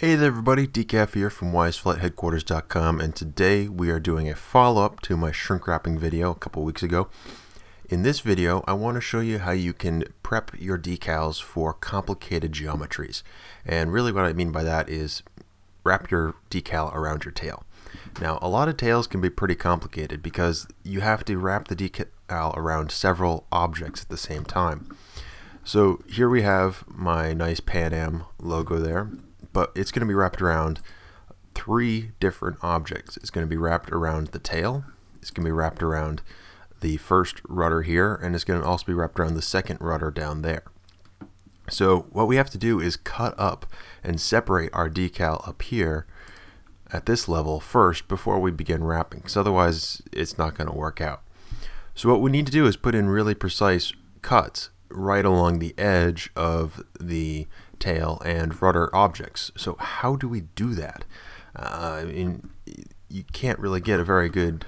Hey there everybody, Decaff here from wiseflightheadquarters.com, and today we are doing a follow-up to my shrink wrapping video a couple weeks ago. In this video, I want to show you how you can prep your decals for complicated geometries. And really what I mean by that is wrap your decal around your tail. Now, a lot of tails can be pretty complicated because you have to wrap the decal around several objects at the same time. So here we have my nice Pan Am logo there, but it's going to be wrapped around three different objects. It's going to be wrapped around the tail, it's going to be wrapped around the first rudder here, and it's going to also be wrapped around the second rudder down there. So what we have to do is cut up and separate our decal up here at this level first before we begin wrapping, because otherwise it's not going to work out. So what we need to do is put in really precise cuts right along the edge of the tail and rudder objects. So how do we do that? I mean, you can't really get a very good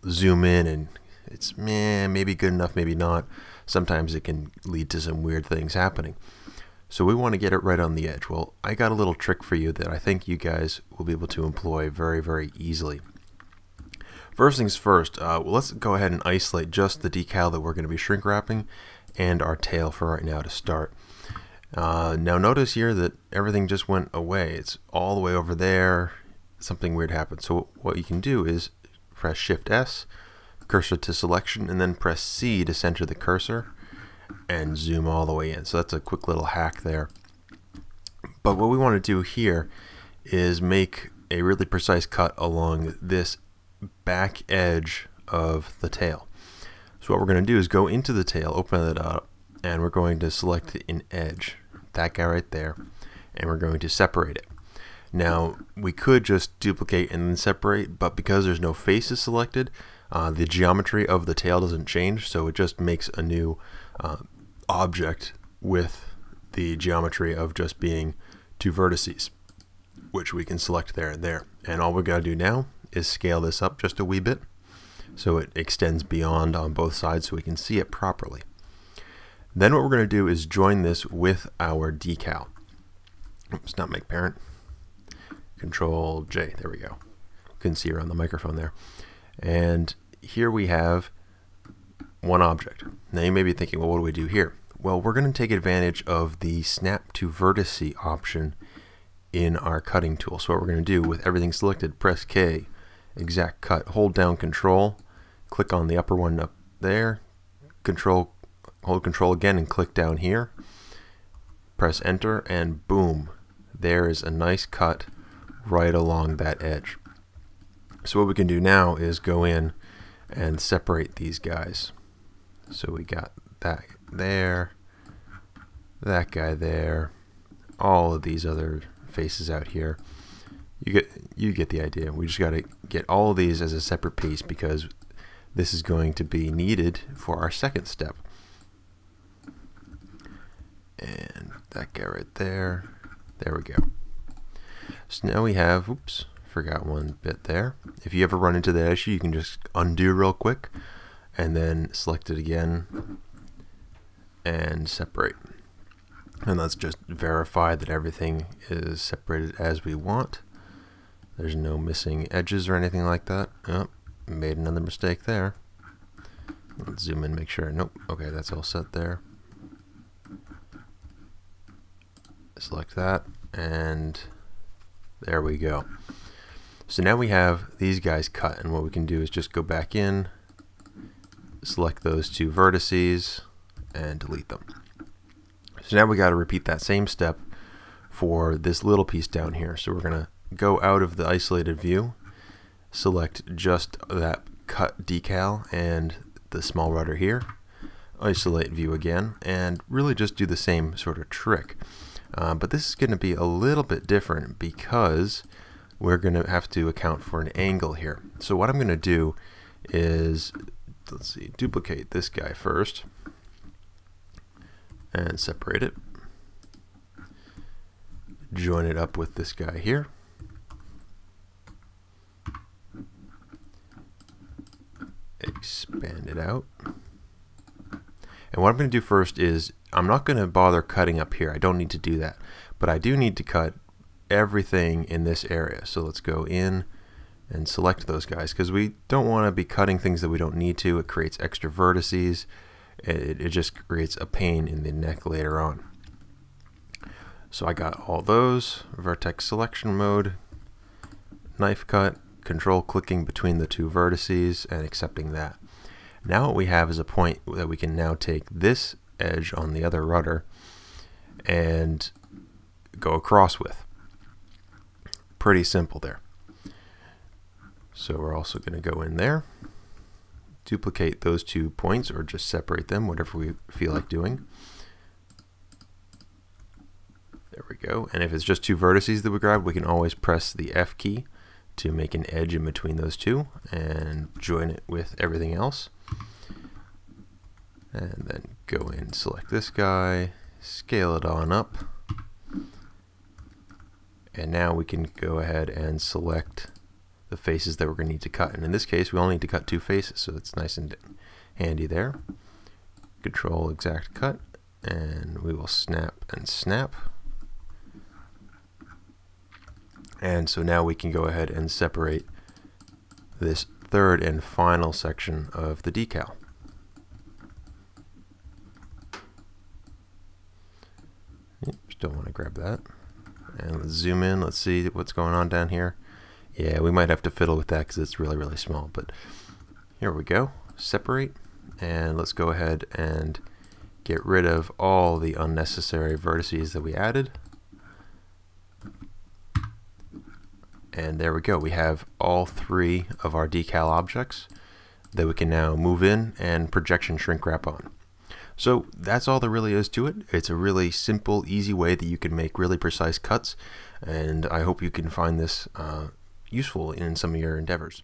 zoom in, and it's maybe good enough, maybe not. Sometimes it can lead to some weird things happening. So we want to get it right on the edge. Well, I got a little trick for you that I think you guys will be able to employ very, very easily. First things first, let's go ahead and isolate just the decal that we're going to be shrink wrapping and our tail for right now to start. Now notice here that everything just went away. It's all the way over there. Something weird happened. So what you can do is press Shift S, cursor to selection, and then press C to center the cursor and zoom all the way in. So that's a quick little hack there. But what we want to do here is make a really precise cut along this back edge of the tail. So what we're going to do is go into the tail, open it up, and we're going to select an edge, that guy right there, and we're going to separate it. Now we could just duplicate and then separate, but because there's no faces selected, the geometry of the tail doesn't change, so it just makes a new object with the geometry of just being two vertices, which we can select there and there. And all we got to do now is scale this up just a wee bit so it extends beyond on both sides so we can see it properly. Then what we're going to do is join this with our decal. Oops, not make parent. Control J, there we go. Couldn't see around the microphone there. And here we have one object. Now you may be thinking, well, what do we do here? Well, we're going to take advantage of the snap to vertice option in our cutting tool. So what we're going to do with everything selected, press K, exact cut, hold down Control, click on the upper one up there, hold Control again and click down here, press Enter, and boom, there is a nice cut right along that edge. So what we can do now is go in and separate these guys. So we got that there, that guy there, all of these other faces out here. You get the idea. We just got to get all of these as a separate piece because this is going to be needed for our second step. And that guy right there. There we go. So now we have, oops, forgot one bit there. If you ever run into that issue, you can just undo real quick and then select it again and separate. And let's just verify that everything is separated as we want. There's no missing edges or anything like that. Oh, made another mistake there. Let's zoom in, make sure. Nope. Okay, that's all set there. Select that, and there we go. So now we have these guys cut, and what we can do is just go back in, select those two vertices, and delete them. So now we got to repeat that same step for this little piece down here. So we're going to go out of the isolated view, select just that cut decal and the small rudder here, isolate view again, and really just do the same sort of trick. But this is going to be a little bit different because we're going to have to account for an angle here. So what I'm going to do is, let's see, duplicate this guy first and separate it. Join it up with this guy here. Expand it out. And what I'm going to do first is I'm not going to bother cutting up here. I don't need to do that. But I do need to cut everything in this area. So let's go in and select those guys, because we don't want to be cutting things that we don't need to. It creates extra vertices. It just creates a pain in the neck later on. So I got all those. Vertex selection mode, knife cut, control clicking between the two vertices and accepting that. Now what we have is a point that we can now take this edge on the other rudder and go across with. Pretty simple there. So we're also going to go in there, duplicate those 2 points, or just separate them, whatever we feel like doing. There we go. And if it's just 2 vertices that we grab, we can always press the F key to make an edge in between those 2 and join it with everything else. And then go in, select this guy, scale it on up. And now we can go ahead and select the faces that we're going to need to cut. And in this case, we only need to cut 2 faces, so it's nice and handy there. Control exact cut, and we will snap and snap. And so now we can go ahead and separate this third and final section of the decal. Oops, don't want to grab that. And let's zoom in, let's see what's going on down here. Yeah, we might have to fiddle with that because it's really, really small, but here we go. Separate, and let's go ahead and get rid of all the unnecessary vertices that we added. And there we go. We have all 3 of our decal objects that we can now move in and projection shrink wrap on. So that's all there really is to it. It's a really simple, easy way that you can make really precise cuts, and I hope you can find this useful in some of your endeavors.